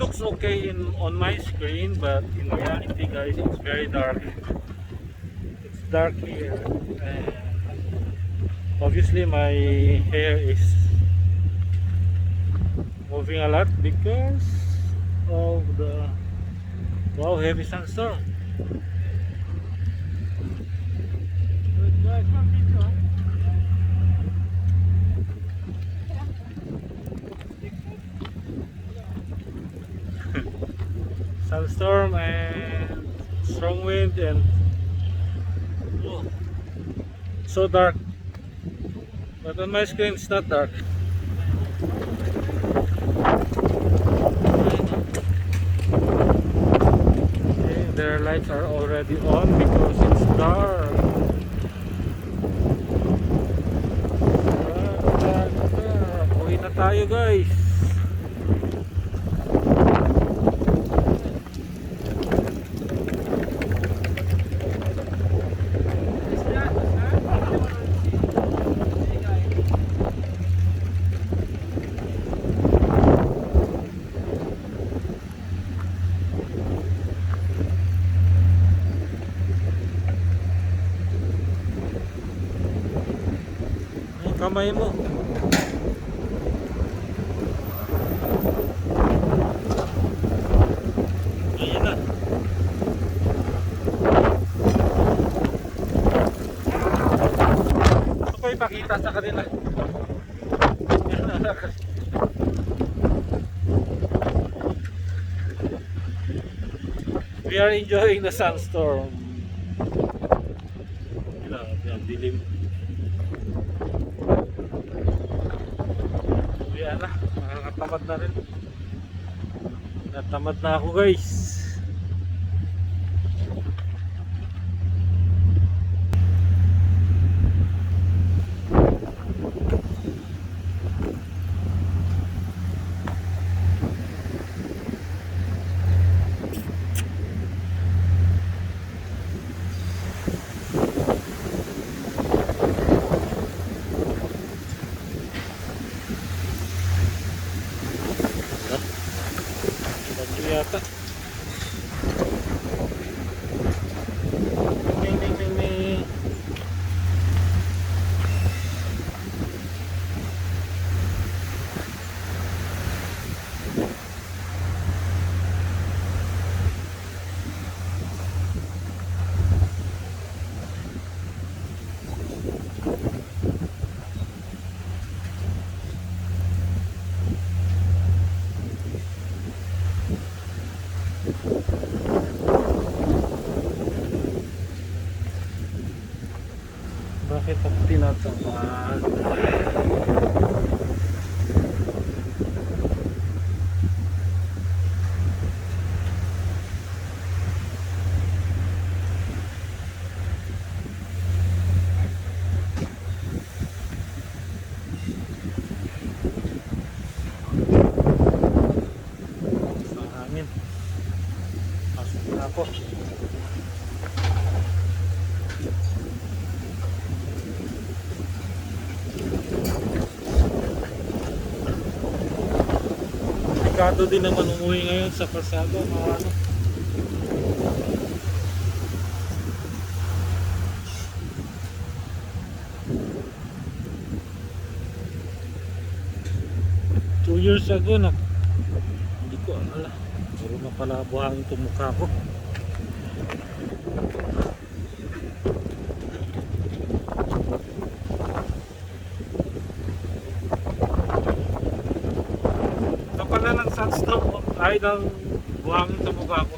looks okay on my screen, but in reality, guys, it's very dark. It's dark here, and obviously my hair is moving a lot because of the wow heavy sandstorm. Sandstorm and strong wind and oh, so dark, but on my screen it's not dark. Okay, their lights are already on because it's dark. Uwi na tayo, guys. Kamay mo. Ayan na. Gusto ko ipakita sa kanila. We are enjoying the sandstorm. Grabe, ang dilim. Yan na, nakakatamad na rin. Natamad na ako, guys. Yata. Ning. Bakit ako tinatamad? Ang hangin. Pasok na ako. Delikado din naman umuwi ngayon sa pasada, mga ano. Two years ago na hindi ko alala. Pero na pala buhangin itong mukha ko. Pala ng sandstorm ay ng buhangin sa mukha ko.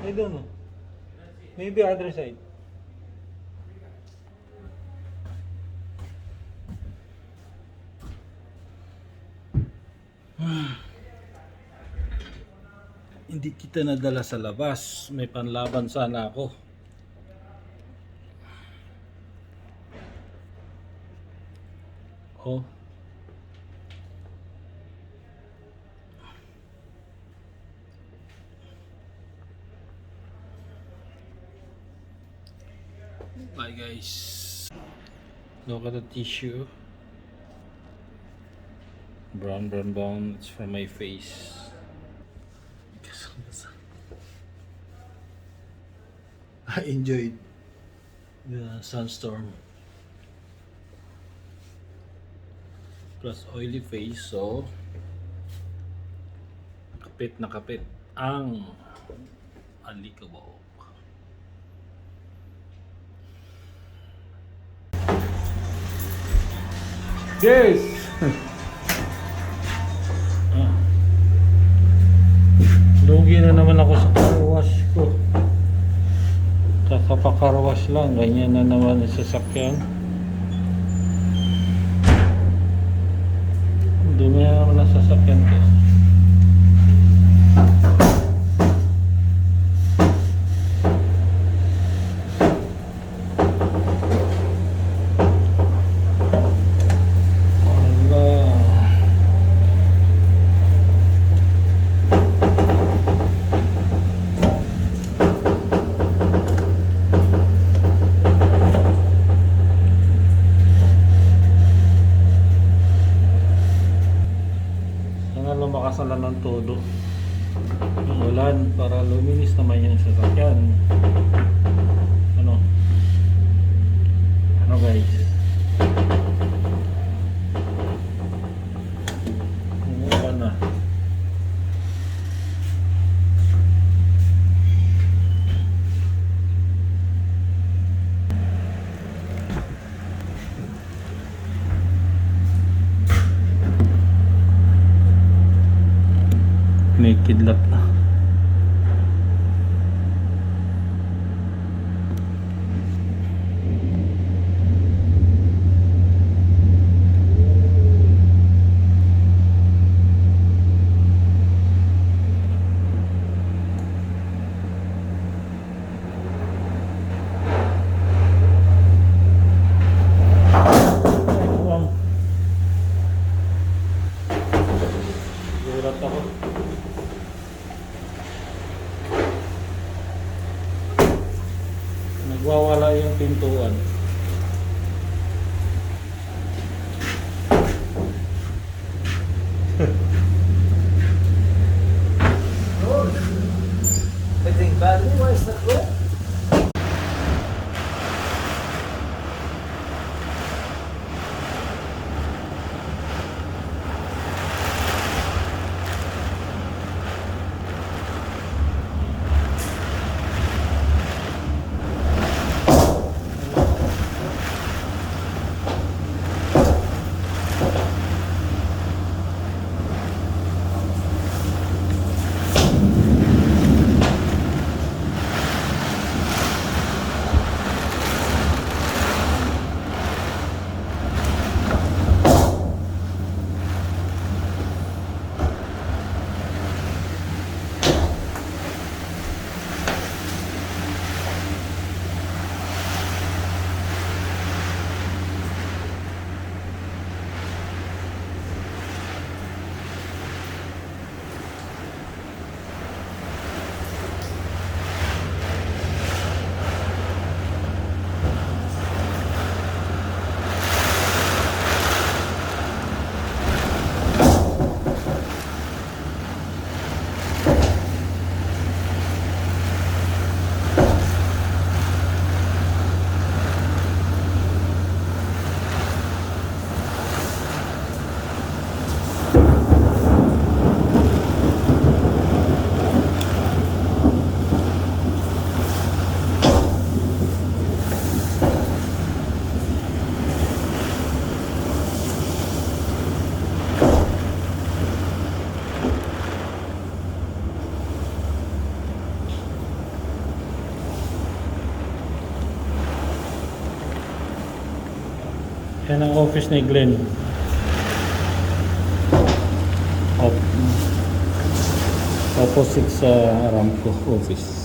I don't know. Maybe other side. Hindi kita nadala sa labas. May panlaban sana ako. Oh. Bye guys. Look at the tissue. Brown, brown, brown. It's from my face. I enjoyed the Sandstorm. Plus oily face, so kapit na kapit ang alikabok. Yes! Lugi na naman ako sa car wash ko. Kakapacar wash lang, ganyan na naman ang sasakyan. Dumi na naman ang sasakyan ko. Lumakasalan ng todo yung ulan para luminis naman yung sasakyan. Ano guys, umuulan na. May kidlat na. Gulat ako. Nagwawala yung pintuan. I think badly, why is that good? Yan ang office ni Glenn. Opposite sa Aramco office.